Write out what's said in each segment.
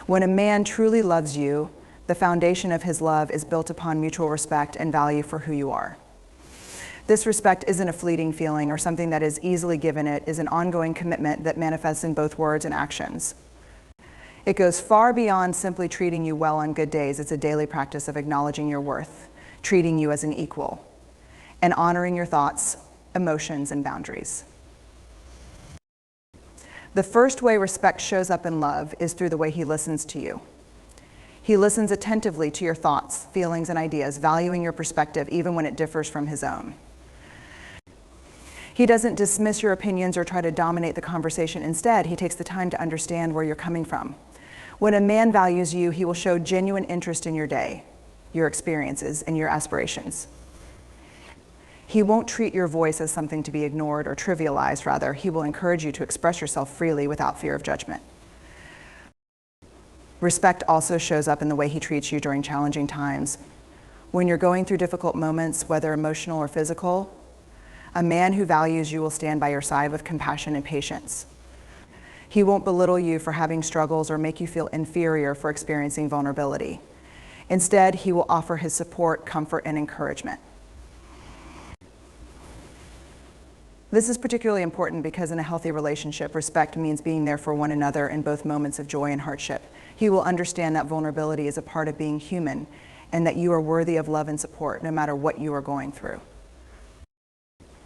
When a man truly loves you, the foundation of his love is built upon mutual respect and value for who you are. This respect isn't a fleeting feeling or something that is easily given. It is an ongoing commitment that manifests in both words and actions. It goes far beyond simply treating you well on good days. It's a daily practice of acknowledging your worth, treating you as an equal, and honoring your thoughts, emotions, and boundaries. The first way respect shows up in love is through the way he listens to you. He listens attentively to your thoughts, feelings, and ideas, valuing your perspective even when it differs from his own. He doesn't dismiss your opinions or try to dominate the conversation. Instead, he takes the time to understand where you're coming from. When a man values you, he will show genuine interest in your day, your experiences, and your aspirations. He won't treat your voice as something to be ignored or trivialized. Rather, he will encourage you to express yourself freely without fear of judgment. Respect also shows up in the way he treats you during challenging times. When you're going through difficult moments, whether emotional or physical, a man who values you will stand by your side with compassion and patience. He won't belittle you for having struggles or make you feel inferior for experiencing vulnerability. Instead, he will offer his support, comfort, and encouragement. This is particularly important because in a healthy relationship, respect means being there for one another in both moments of joy and hardship. He will understand that vulnerability is a part of being human and that you are worthy of love and support no matter what you are going through.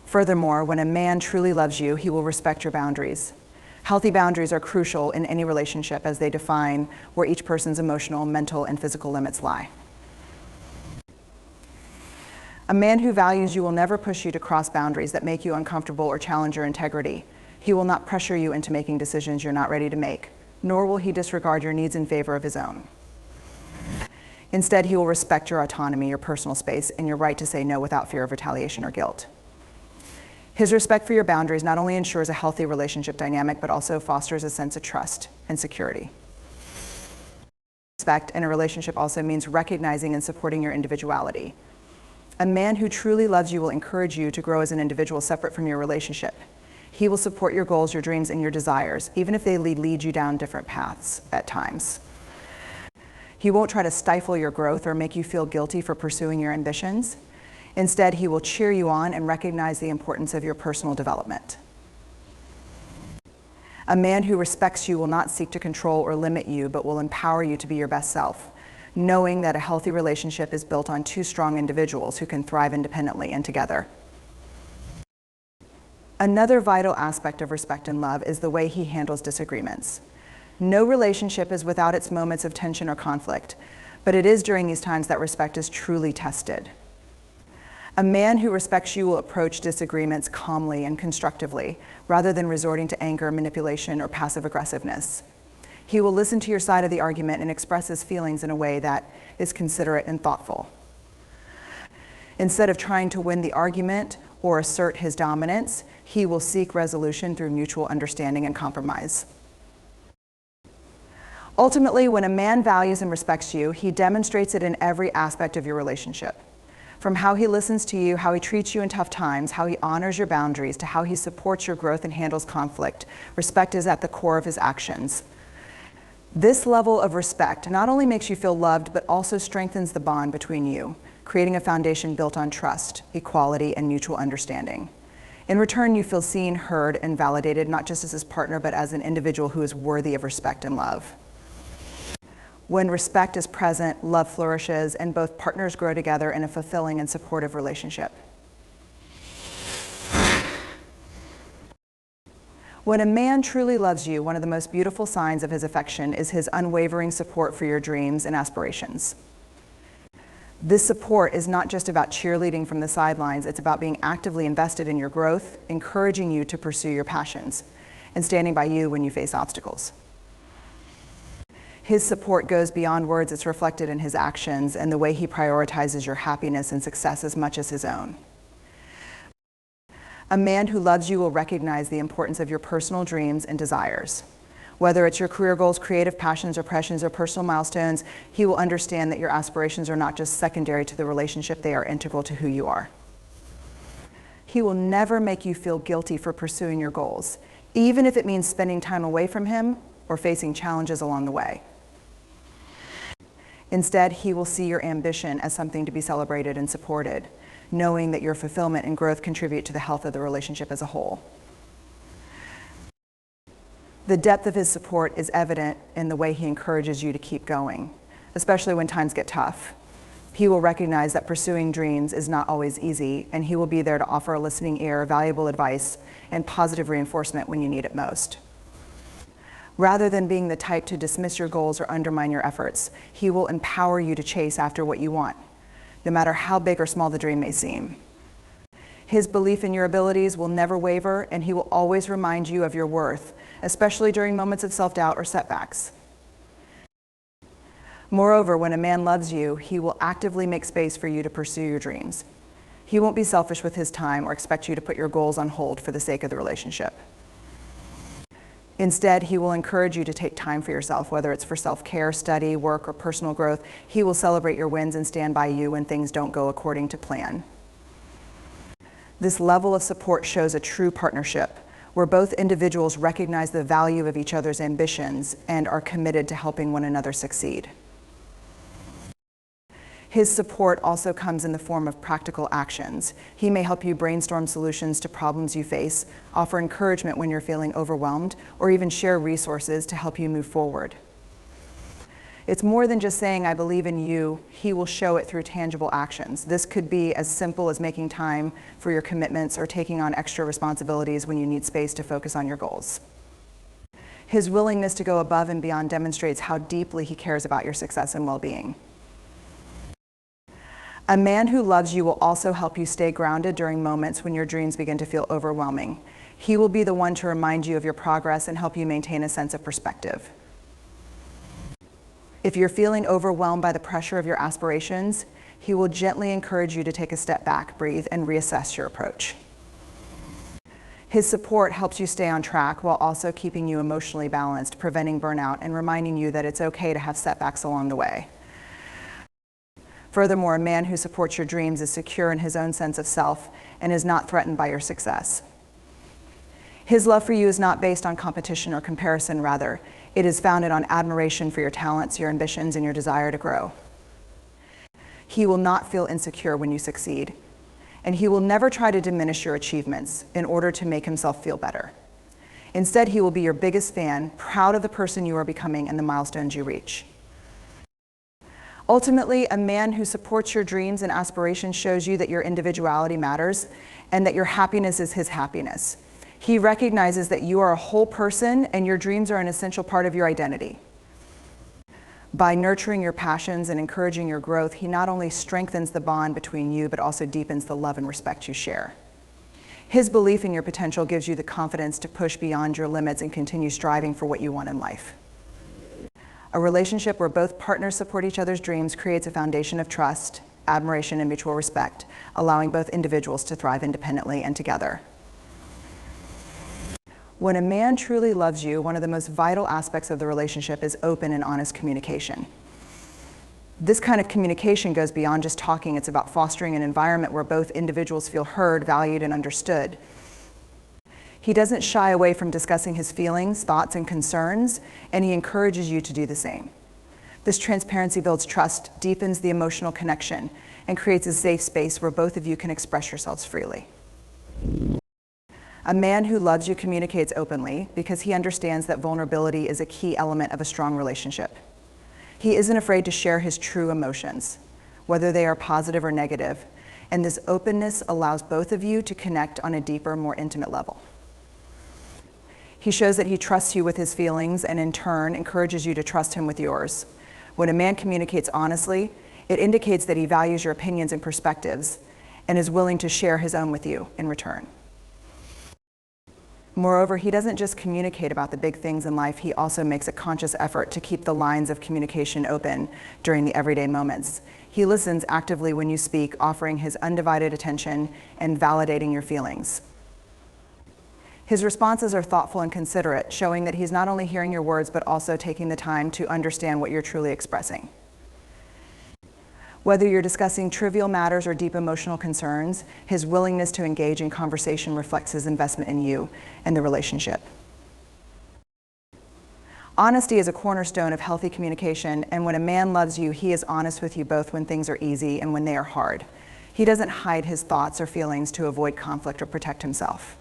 Furthermore, when a man truly loves you, he will respect your boundaries. Healthy boundaries are crucial in any relationship as they define where each person's emotional, mental, and physical limits lie. A man who values you will never push you to cross boundaries that make you uncomfortable or challenge your integrity. He will not pressure you into making decisions you're not ready to make, nor will he disregard your needs in favor of his own. Instead, he will respect your autonomy, your personal space, and your right to say no without fear of retaliation or guilt. His respect for your boundaries not only ensures a healthy relationship dynamic, but also fosters a sense of trust and security. Respect in a relationship also means recognizing and supporting your individuality. A man who truly loves you will encourage you to grow as an individual separate from your relationship. He will support your goals, your dreams, and your desires, even if they lead you down different paths at times. He won't try to stifle your growth or make you feel guilty for pursuing your ambitions. Instead, he will cheer you on and recognize the importance of your personal development. A man who respects you will not seek to control or limit you, but will empower you to be your best self, knowing that a healthy relationship is built on two strong individuals who can thrive independently and together. Another vital aspect of respect and love is the way he handles disagreements. No relationship is without its moments of tension or conflict, but it is during these times that respect is truly tested. A man who respects you will approach disagreements calmly and constructively, rather than resorting to anger, manipulation, or passive aggressiveness. He will listen to your side of the argument and express his feelings in a way that is considerate and thoughtful. Instead of trying to win the argument or assert his dominance, he will seek resolution through mutual understanding and compromise. Ultimately, when a man values and respects you, he demonstrates it in every aspect of your relationship. From how he listens to you, how he treats you in tough times, how he honors your boundaries, to how he supports your growth and handles conflict, respect is at the core of his actions. This level of respect not only makes you feel loved, but also strengthens the bond between you, creating a foundation built on trust, equality, and mutual understanding. In return, you feel seen, heard, and validated, not just as his partner, but as an individual who is worthy of respect and love. When respect is present, love flourishes, and both partners grow together in a fulfilling and supportive relationship. When a man truly loves you, one of the most beautiful signs of his affection is his unwavering support for your dreams and aspirations. This support is not just about cheerleading from the sidelines, it's about being actively invested in your growth, encouraging you to pursue your passions, and standing by you when you face obstacles. His support goes beyond words, it's reflected in his actions and the way he prioritizes your happiness and success as much as his own. A man who loves you will recognize the importance of your personal dreams and desires. Whether it's your career goals, creative passions, oppressions, or personal milestones, he will understand that your aspirations are not just secondary to the relationship, they are integral to who you are. He will never make you feel guilty for pursuing your goals, even if it means spending time away from him or facing challenges along the way. Instead, he will see your ambition as something to be celebrated and supported, knowing that your fulfillment and growth contribute to the health of the relationship as a whole. The depth of his support is evident in the way he encourages you to keep going, especially when times get tough. He will recognize that pursuing dreams is not always easy, and he will be there to offer a listening ear, valuable advice, and positive reinforcement when you need it most. Rather than being the type to dismiss your goals or undermine your efforts, he will empower you to chase after what you want, no matter how big or small the dream may seem. His belief in your abilities will never waver, and he will always remind you of your worth, especially during moments of self-doubt or setbacks. Moreover, when a man loves you, he will actively make space for you to pursue your dreams. He won't be selfish with his time or expect you to put your goals on hold for the sake of the relationship. Instead, he will encourage you to take time for yourself, whether it's for self-care, study, work, or personal growth. He will celebrate your wins and stand by you when things don't go according to plan. This level of support shows a true partnership, where both individuals recognize the value of each other's ambitions and are committed to helping one another succeed. His support also comes in the form of practical actions. He may help you brainstorm solutions to problems you face, offer encouragement when you're feeling overwhelmed, or even share resources to help you move forward. It's more than just saying, "I believe in you." He will show it through tangible actions. This could be as simple as making time for your commitments or taking on extra responsibilities when you need space to focus on your goals. His willingness to go above and beyond demonstrates how deeply he cares about your success and well-being. A man who loves you will also help you stay grounded during moments when your dreams begin to feel overwhelming. He will be the one to remind you of your progress and help you maintain a sense of perspective. If you're feeling overwhelmed by the pressure of your aspirations, he will gently encourage you to take a step back, breathe, and reassess your approach. His support helps you stay on track while also keeping you emotionally balanced, preventing burnout, and reminding you that it's okay to have setbacks along the way. Furthermore, a man who supports your dreams is secure in his own sense of self and is not threatened by your success. His love for you is not based on competition or comparison, rather, it is founded on admiration for your talents, your ambitions, and your desire to grow. He will not feel insecure when you succeed, and he will never try to diminish your achievements in order to make himself feel better. Instead, he will be your biggest fan, proud of the person you are becoming and the milestones you reach. Ultimately, a man who supports your dreams and aspirations shows you that your individuality matters and that your happiness is his happiness. He recognizes that you are a whole person and your dreams are an essential part of your identity. By nurturing your passions and encouraging your growth, he not only strengthens the bond between you, but also deepens the love and respect you share. His belief in your potential gives you the confidence to push beyond your limits and continue striving for what you want in life. A relationship where both partners support each other's dreams creates a foundation of trust, admiration, and mutual respect, allowing both individuals to thrive independently and together. When a man truly loves you, one of the most vital aspects of the relationship is open and honest communication. This kind of communication goes beyond just talking. It's about fostering an environment where both individuals feel heard, valued, and understood. He doesn't shy away from discussing his feelings, thoughts, and concerns, and he encourages you to do the same. This transparency builds trust, deepens the emotional connection, and creates a safe space where both of you can express yourselves freely. A man who loves you communicates openly because he understands that vulnerability is a key element of a strong relationship. He isn't afraid to share his true emotions, whether they are positive or negative, and this openness allows both of you to connect on a deeper, more intimate level. He shows that he trusts you with his feelings and in turn encourages you to trust him with yours. When a man communicates honestly, it indicates that he values your opinions and perspectives and is willing to share his own with you in return. Moreover, he doesn't just communicate about the big things in life, he also makes a conscious effort to keep the lines of communication open during the everyday moments. He listens actively when you speak, offering his undivided attention and validating your feelings. His responses are thoughtful and considerate, showing that he's not only hearing your words, but also taking the time to understand what you're truly expressing. Whether you're discussing trivial matters or deep emotional concerns, his willingness to engage in conversation reflects his investment in you and the relationship. Honesty is a cornerstone of healthy communication, and when a man loves you, he is honest with you both when things are easy and when they are hard. He doesn't hide his thoughts or feelings to avoid conflict or protect himself.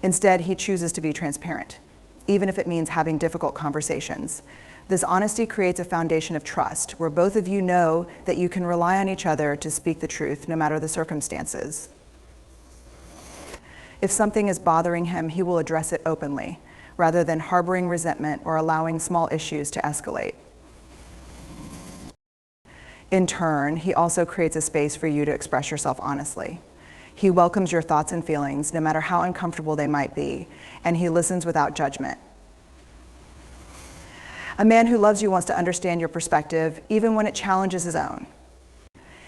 Instead, he chooses to be transparent, even if it means having difficult conversations. This honesty creates a foundation of trust, where both of you know that you can rely on each other to speak the truth, no matter the circumstances. If something is bothering him, he will address it openly, rather than harboring resentment or allowing small issues to escalate. In turn, he also creates a space for you to express yourself honestly. He welcomes your thoughts and feelings, no matter how uncomfortable they might be, and he listens without judgment. A man who loves you wants to understand your perspective, even when it challenges his own.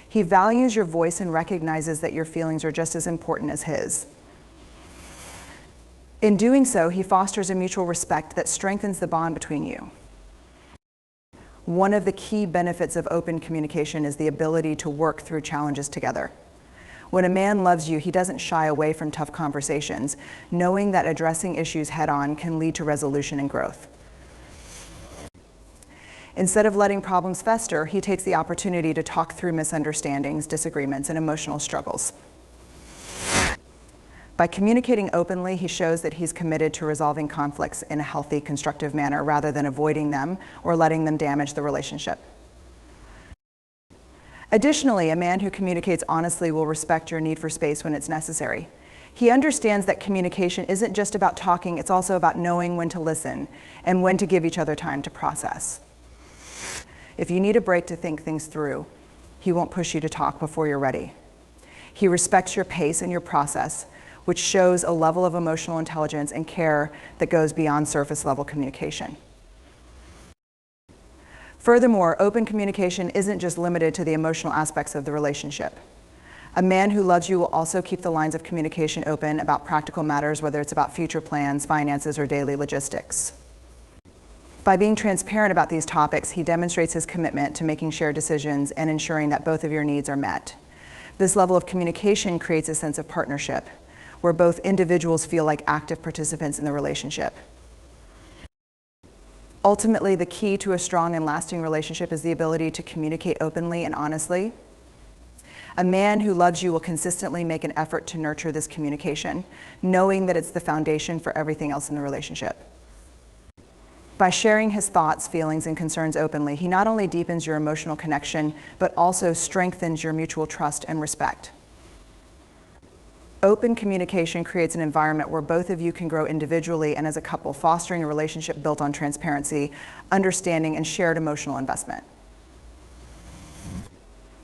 He values your voice and recognizes that your feelings are just as important as his. In doing so, he fosters a mutual respect that strengthens the bond between you. One of the key benefits of open communication is the ability to work through challenges together. When a man loves you, he doesn't shy away from tough conversations, knowing that addressing issues head-on can lead to resolution and growth. Instead of letting problems fester, he takes the opportunity to talk through misunderstandings, disagreements, and emotional struggles. By communicating openly, he shows that he's committed to resolving conflicts in a healthy, constructive manner rather than avoiding them or letting them damage the relationship. Additionally, a man who communicates honestly will respect your need for space when it's necessary. He understands that communication isn't just about talking, it's also about knowing when to listen and when to give each other time to process. If you need a break to think things through, he won't push you to talk before you're ready. He respects your pace and your process, which shows a level of emotional intelligence and care that goes beyond surface level communication. Furthermore, open communication isn't just limited to the emotional aspects of the relationship. A man who loves you will also keep the lines of communication open about practical matters, whether it's about future plans, finances, or daily logistics. By being transparent about these topics, he demonstrates his commitment to making shared decisions and ensuring that both of your needs are met. This level of communication creates a sense of partnership, where both individuals feel like active participants in the relationship. Ultimately, the key to a strong and lasting relationship is the ability to communicate openly and honestly. A man who loves you will consistently make an effort to nurture this communication, knowing that it's the foundation for everything else in the relationship. By sharing his thoughts, feelings, and concerns openly, he not only deepens your emotional connection, but also strengthens your mutual trust and respect. Open communication creates an environment where both of you can grow individually and as a couple, fostering a relationship built on transparency, understanding, and shared emotional investment.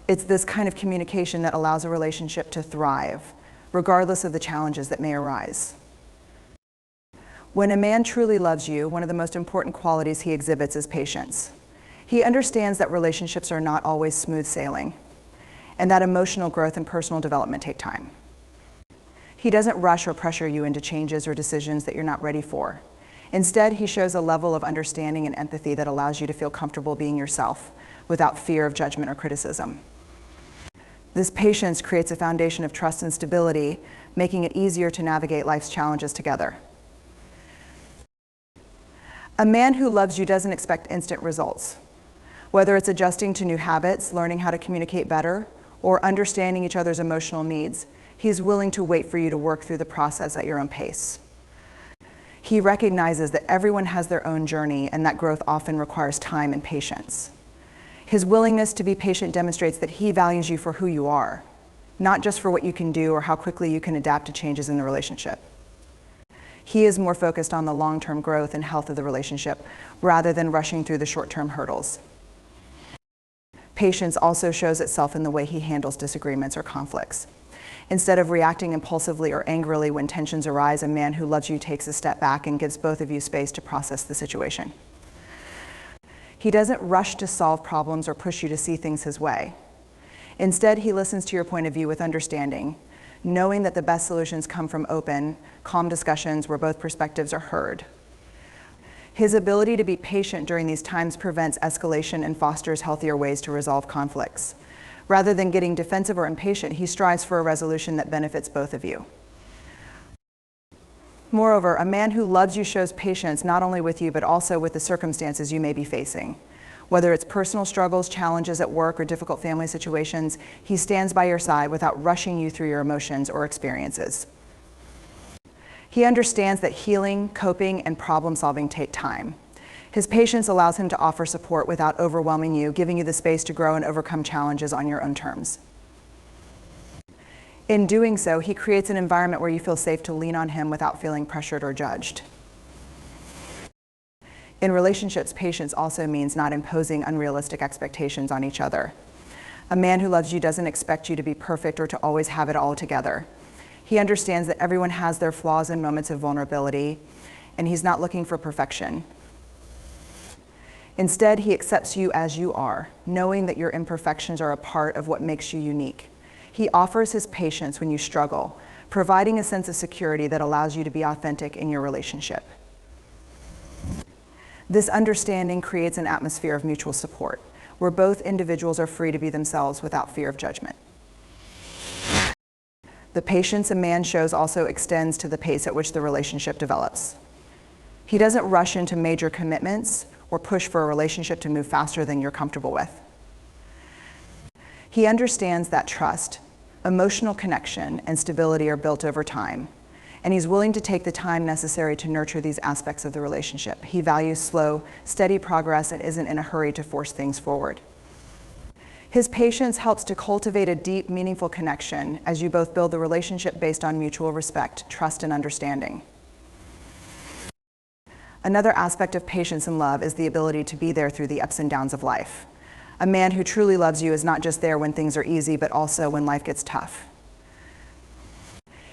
It's this kind of communication that allows a relationship to thrive, regardless of the challenges that may arise. When a man truly loves you, one of the most important qualities he exhibits is patience. He understands that relationships are not always smooth sailing, and that emotional growth and personal development take time. He doesn't rush or pressure you into changes or decisions that you're not ready for. Instead, he shows a level of understanding and empathy that allows you to feel comfortable being yourself without fear of judgment or criticism. This patience creates a foundation of trust and stability, making it easier to navigate life's challenges together. A man who loves you doesn't expect instant results. Whether it's adjusting to new habits, learning how to communicate better, or understanding each other's emotional needs, he's willing to wait for you to work through the process at your own pace. He recognizes that everyone has their own journey and that growth often requires time and patience. His willingness to be patient demonstrates that he values you for who you are, not just for what you can do or how quickly you can adapt to changes in the relationship. He is more focused on the long-term growth and health of the relationship rather than rushing through the short-term hurdles. Patience also shows itself in the way he handles disagreements or conflicts. Instead of reacting impulsively or angrily when tensions arise, a man who loves you takes a step back and gives both of you space to process the situation. He doesn't rush to solve problems or push you to see things his way. Instead, he listens to your point of view with understanding, knowing that the best solutions come from open, calm discussions where both perspectives are heard. His ability to be patient during these times prevents escalation and fosters healthier ways to resolve conflicts. Rather than getting defensive or impatient, he strives for a resolution that benefits both of you. Moreover, a man who loves you shows patience not only with you, but also with the circumstances you may be facing. Whether it's personal struggles, challenges at work, or difficult family situations, he stands by your side without rushing you through your emotions or experiences. He understands that healing, coping, and problem solving take time. His patience allows him to offer support without overwhelming you, giving you the space to grow and overcome challenges on your own terms. In doing so, he creates an environment where you feel safe to lean on him without feeling pressured or judged. In relationships, patience also means not imposing unrealistic expectations on each other. A man who loves you doesn't expect you to be perfect or to always have it all together. He understands that everyone has their flaws and moments of vulnerability, and he's not looking for perfection. Instead, he accepts you as you are, knowing that your imperfections are a part of what makes you unique. He offers his patience when you struggle, providing a sense of security that allows you to be authentic in your relationship. This understanding creates an atmosphere of mutual support, where both individuals are free to be themselves without fear of judgment. The patience a man shows also extends to the pace at which the relationship develops. He doesn't rush into major commitments or push for a relationship to move faster than you're comfortable with. He understands that trust, emotional connection, and stability are built over time, and he's willing to take the time necessary to nurture these aspects of the relationship. He values slow, steady progress and isn't in a hurry to force things forward. His patience helps to cultivate a deep, meaningful connection as you both build the relationship based on mutual respect, trust, and understanding. Another aspect of patience and love is the ability to be there through the ups and downs of life. A man who truly loves you is not just there when things are easy, but also when life gets tough.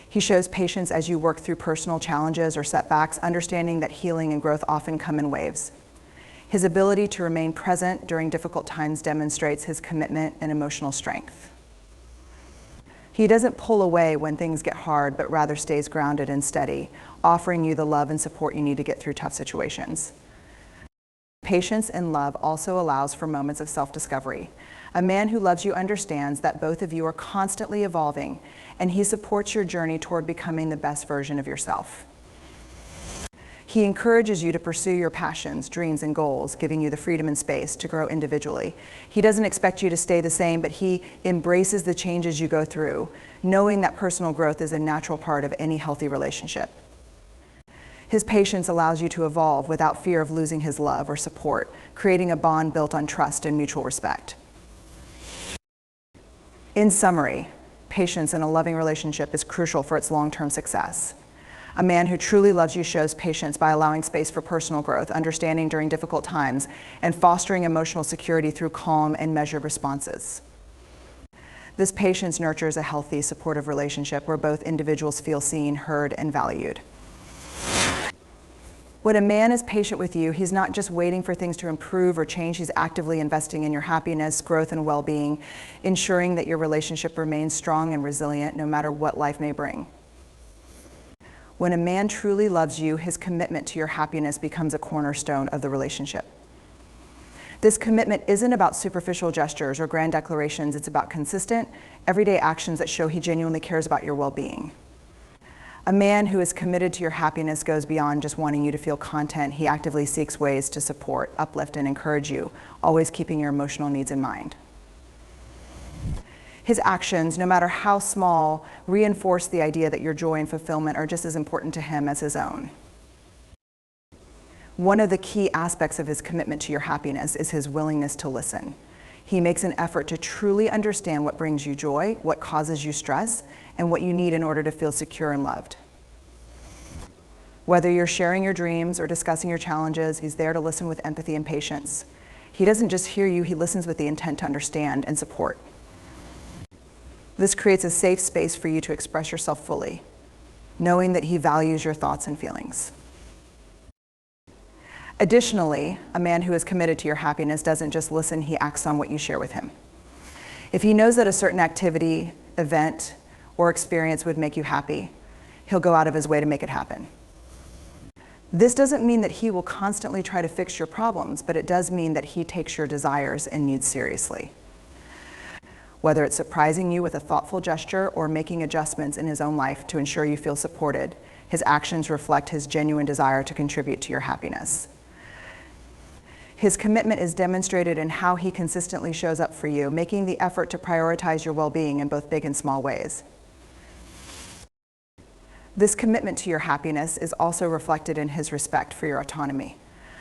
He shows patience as you work through personal challenges or setbacks, understanding that healing and growth often come in waves. His ability to remain present during difficult times demonstrates his commitment and emotional strength. He doesn't pull away when things get hard, but rather stays grounded and steady, offering you the love and support you need to get through tough situations. Patience and love also allows for moments of self-discovery. A man who loves you understands that both of you are constantly evolving, and he supports your journey toward becoming the best version of yourself. He encourages you to pursue your passions, dreams, and goals, giving you the freedom and space to grow individually. He doesn't expect you to stay the same, but he embraces the changes you go through, knowing that personal growth is a natural part of any healthy relationship. His patience allows you to evolve without fear of losing his love or support, creating a bond built on trust and mutual respect. In summary, patience in a loving relationship is crucial for its long-term success. A man who truly loves you shows patience by allowing space for personal growth, understanding during difficult times, and fostering emotional security through calm and measured responses. This patience nurtures a healthy, supportive relationship where both individuals feel seen, heard, and valued. When a man is patient with you, he's not just waiting for things to improve or change, he's actively investing in your happiness, growth, and well-being, ensuring that your relationship remains strong and resilient no matter what life may bring. When a man truly loves you, his commitment to your happiness becomes a cornerstone of the relationship. This commitment isn't about superficial gestures or grand declarations, it's about consistent, everyday actions that show he genuinely cares about your well-being. A man who is committed to your happiness goes beyond just wanting you to feel content. He actively seeks ways to support, uplift, and encourage you, always keeping your emotional needs in mind. His actions, no matter how small, reinforce the idea that your joy and fulfillment are just as important to him as his own. One of the key aspects of his commitment to your happiness is his willingness to listen. He makes an effort to truly understand what brings you joy, what causes you stress, and what you need in order to feel secure and loved. Whether you're sharing your dreams or discussing your challenges, he's there to listen with empathy and patience. He doesn't just hear you, he listens with the intent to understand and support. This creates a safe space for you to express yourself fully, knowing that he values your thoughts and feelings. Additionally, a man who is committed to your happiness doesn't just listen, he acts on what you share with him. If he knows that a certain activity, event, or experience would make you happy, he'll go out of his way to make it happen. This doesn't mean that he will constantly try to fix your problems, but it does mean that he takes your desires and needs seriously. Whether it's surprising you with a thoughtful gesture or making adjustments in his own life to ensure you feel supported, His actions reflect his genuine desire to contribute to your happiness. His commitment is demonstrated in how he consistently shows up for you, making the effort to prioritize your well-being in both big and small ways. This commitment to your happiness is also reflected in his respect for your autonomy.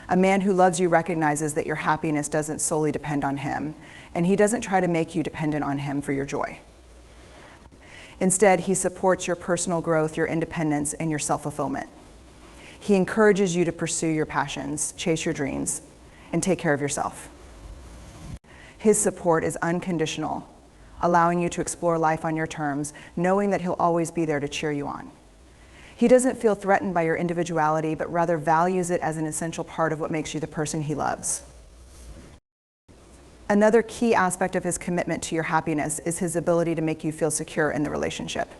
A man who loves you recognizes that your happiness doesn't solely depend on him, and he doesn't try to make you dependent on him for your joy. Instead, he supports your personal growth, your independence, and your self-fulfillment. He encourages you to pursue your passions, chase your dreams, and take care of yourself. His support is unconditional, allowing you to explore life on your terms, knowing that he'll always be there to cheer you on. He doesn't feel threatened by your individuality, but rather values it as an essential part of what makes you the person he loves. Another key aspect of his commitment to your happiness is his ability to make you feel secure in the relationship.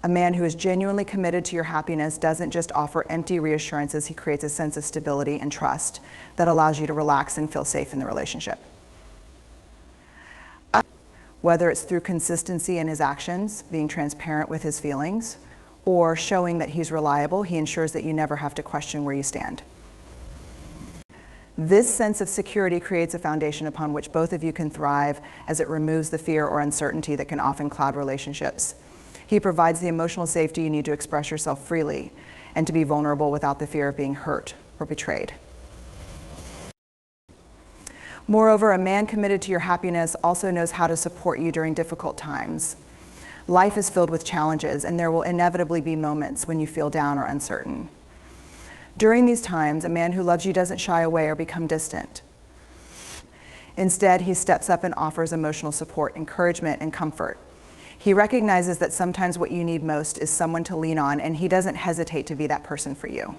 A man who is genuinely committed to your happiness doesn't just offer empty reassurances, he creates a sense of stability and trust that allows you to relax and feel safe in the relationship. Whether it's through consistency in his actions, being transparent with his feelings, or showing that he's reliable, he ensures that you never have to question where you stand. This sense of security creates a foundation upon which both of you can thrive, as it removes the fear or uncertainty that can often cloud relationships. He provides the emotional safety you need to express yourself freely and to be vulnerable without the fear of being hurt or betrayed. Moreover, a man committed to your happiness also knows how to support you during difficult times. Life is filled with challenges, and there will inevitably be moments when you feel down or uncertain. During these times, a man who loves you doesn't shy away or become distant. Instead, he steps up and offers emotional support, encouragement, and comfort. He recognizes that sometimes what you need most is someone to lean on, and he doesn't hesitate to be that person for you.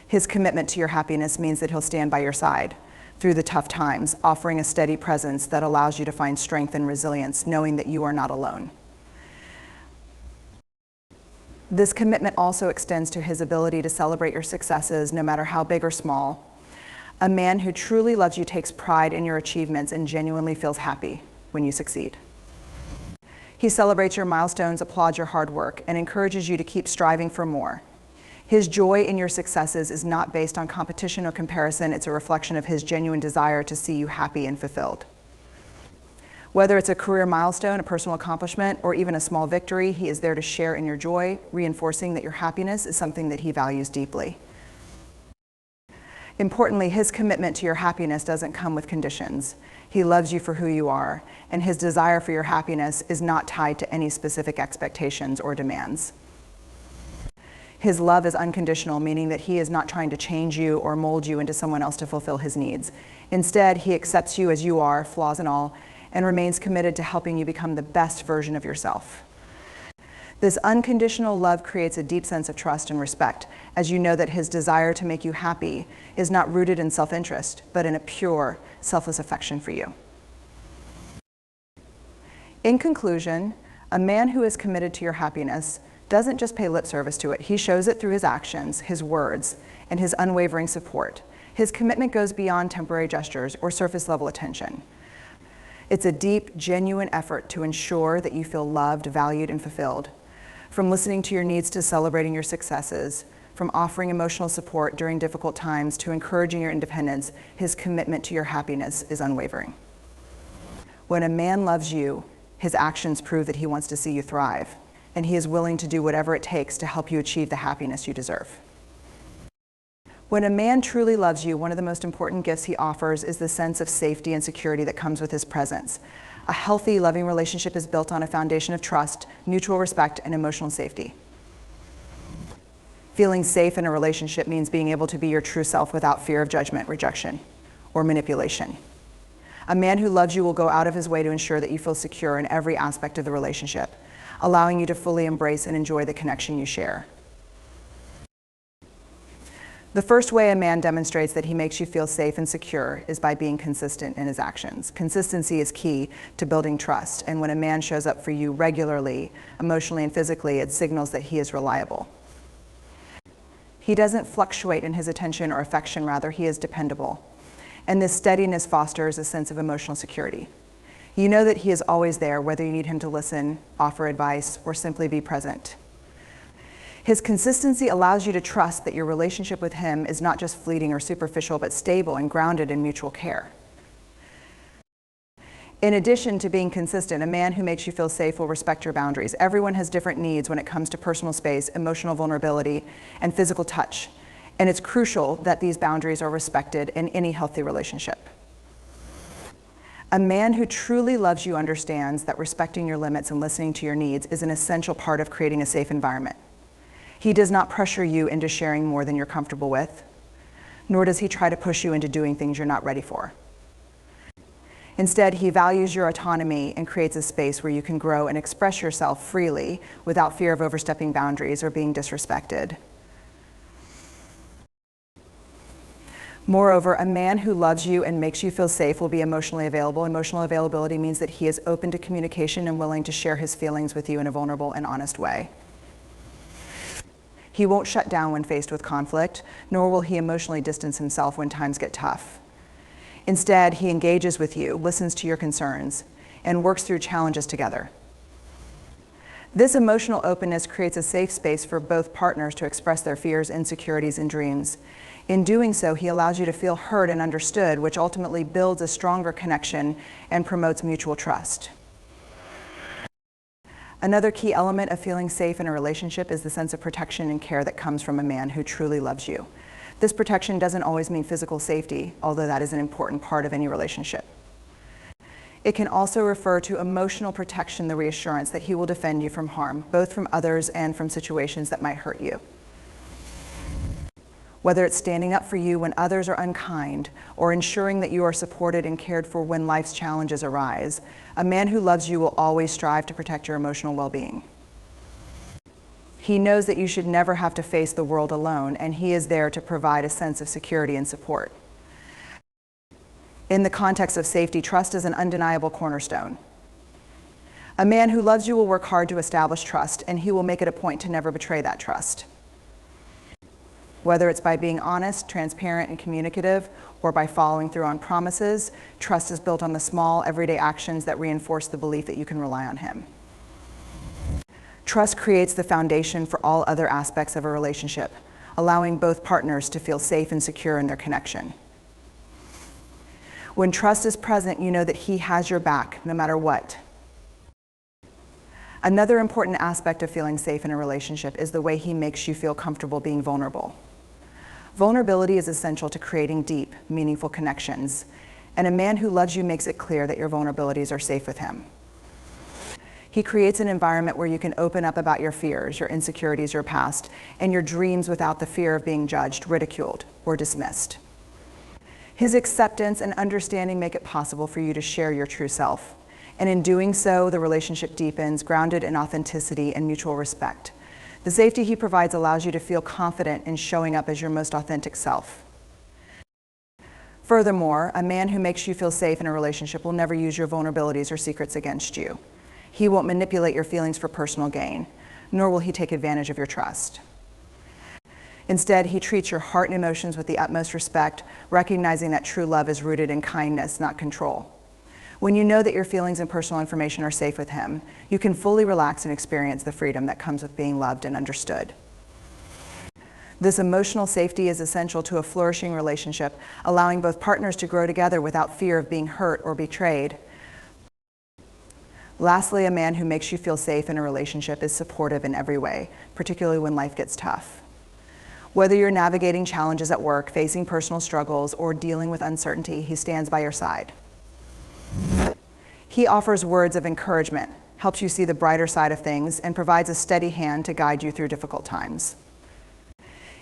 His commitment to your happiness means that he'll stand by your side through the tough times, offering a steady presence that allows you to find strength and resilience, knowing that you are not alone. This commitment also extends to his ability to celebrate your successes, no matter how big or small. A man who truly loves you takes pride in your achievements and genuinely feels happy when you succeed. He celebrates your milestones, applauds your hard work, and encourages you to keep striving for more. His joy in your successes is not based on competition or comparison. It's a reflection of his genuine desire to see you happy and fulfilled. Whether it's a career milestone, a personal accomplishment, or even a small victory, he is there to share in your joy, reinforcing that your happiness is something that he values deeply. Importantly, his commitment to your happiness doesn't come with conditions. He loves you for who you are, and his desire for your happiness is not tied to any specific expectations or demands. His love is unconditional, meaning that he is not trying to change you or mold you into someone else to fulfill his needs. Instead, he accepts you as you are, flaws and all, and remains committed to helping you become the best version of yourself. This unconditional love creates a deep sense of trust and respect, as you know that his desire to make you happy is not rooted in self-interest, but in a pure, selfless affection for you. In conclusion, a man who is committed to your happiness doesn't just pay lip service to it. He shows it through his actions, his words, and his unwavering support. His commitment goes beyond temporary gestures or surface-level attention. It's a deep, genuine effort to ensure that you feel loved, valued, and fulfilled. From listening to your needs to celebrating your successes, from offering emotional support during difficult times to encouraging your independence, his commitment to your happiness is unwavering. When a man loves you, his actions prove that he wants to see you thrive, and he is willing to do whatever it takes to help you achieve the happiness you deserve. When a man truly loves you, one of the most important gifts he offers is the sense of safety and security that comes with his presence. A healthy, loving relationship is built on a foundation of trust, mutual respect, and emotional safety. Feeling safe in a relationship means being able to be your true self without fear of judgment, rejection, or manipulation. A man who loves you will go out of his way to ensure that you feel secure in every aspect of the relationship, allowing you to fully embrace and enjoy the connection you share. The first way a man demonstrates that he makes you feel safe and secure is by being consistent in his actions. Consistency is key to building trust, and when a man shows up for you regularly, emotionally and physically, it signals that he is reliable. He doesn't fluctuate in his attention or affection, rather, he is dependable. And this steadiness fosters a sense of emotional security. You know that he is always there, whether you need him to listen, offer advice, or simply be present. His consistency allows you to trust that your relationship with him is not just fleeting or superficial, but stable and grounded in mutual care. In addition to being consistent, a man who makes you feel safe will respect your boundaries. Everyone has different needs when it comes to personal space, emotional vulnerability, and physical touch. And it's crucial that these boundaries are respected in any healthy relationship. A man who truly loves you understands that respecting your limits and listening to your needs is an essential part of creating a safe environment. He does not pressure you into sharing more than you're comfortable with, nor does he try to push you into doing things you're not ready for. Instead, he values your autonomy and creates a space where you can grow and express yourself freely without fear of overstepping boundaries or being disrespected. Moreover, a man who loves you and makes you feel safe will be emotionally available. Emotional availability means that he is open to communication and willing to share his feelings with you in a vulnerable and honest way. He won't shut down when faced with conflict, nor will he emotionally distance himself when times get tough. Instead, he engages with you, listens to your concerns, and works through challenges together. This emotional openness creates a safe space for both partners to express their fears, insecurities, and dreams. In doing so, he allows you to feel heard and understood, which ultimately builds a stronger connection and promotes mutual trust. Another key element of feeling safe in a relationship is the sense of protection and care that comes from a man who truly loves you. This protection doesn't always mean physical safety, although that is an important part of any relationship. It can also refer to emotional protection, the reassurance that he will defend you from harm, both from others and from situations that might hurt you. Whether it's standing up for you when others are unkind, or ensuring that you are supported and cared for when life's challenges arise, a man who loves you will always strive to protect your emotional well-being. He knows that you should never have to face the world alone, and he is there to provide a sense of security and support. In the context of safety, trust is an undeniable cornerstone. A man who loves you will work hard to establish trust, and he will make it a point to never betray that trust. Whether it's by being honest, transparent, and communicative, or by following through on promises, trust is built on the small, everyday actions that reinforce the belief that you can rely on him. Trust creates the foundation for all other aspects of a relationship, allowing both partners to feel safe and secure in their connection. When trust is present, you know that he has your back, no matter what. Another important aspect of feeling safe in a relationship is the way he makes you feel comfortable being vulnerable. Vulnerability is essential to creating deep, meaningful connections, and a man who loves you makes it clear that your vulnerabilities are safe with him. He creates an environment where you can open up about your fears, your insecurities, your past, and your dreams without the fear of being judged, ridiculed, or dismissed. His acceptance and understanding make it possible for you to share your true self. And in doing so, the relationship deepens, grounded in authenticity and mutual respect. The safety he provides allows you to feel confident in showing up as your most authentic self. Furthermore, a man who makes you feel safe in a relationship will never use your vulnerabilities or secrets against you. He won't manipulate your feelings for personal gain, nor will he take advantage of your trust. Instead, he treats your heart and emotions with the utmost respect, recognizing that true love is rooted in kindness, not control. When you know that your feelings and personal information are safe with him, you can fully relax and experience the freedom that comes with being loved and understood. This emotional safety is essential to a flourishing relationship, allowing both partners to grow together without fear of being hurt or betrayed. Lastly, a man who makes you feel safe in a relationship is supportive in every way, particularly when life gets tough. Whether you're navigating challenges at work, facing personal struggles, or dealing with uncertainty, he stands by your side. He offers words of encouragement, helps you see the brighter side of things, and provides a steady hand to guide you through difficult times.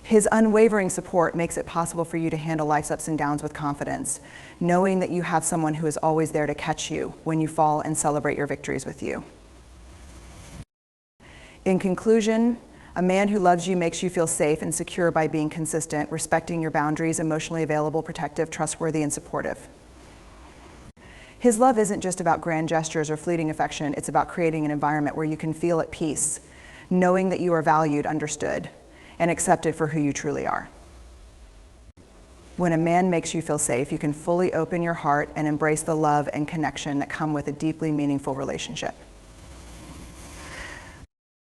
His unwavering support makes it possible for you to handle life's ups and downs with confidence, knowing that you have someone who is always there to catch you when you fall and celebrate your victories with you. In conclusion, a man who loves you makes you feel safe and secure by being consistent, respecting your boundaries, emotionally available, protective, trustworthy, and supportive. His love isn't just about grand gestures or fleeting affection, it's about creating an environment where you can feel at peace, knowing that you are valued, understood, and accepted for who you truly are. When a man makes you feel safe, you can fully open your heart and embrace the love and connection that come with a deeply meaningful relationship.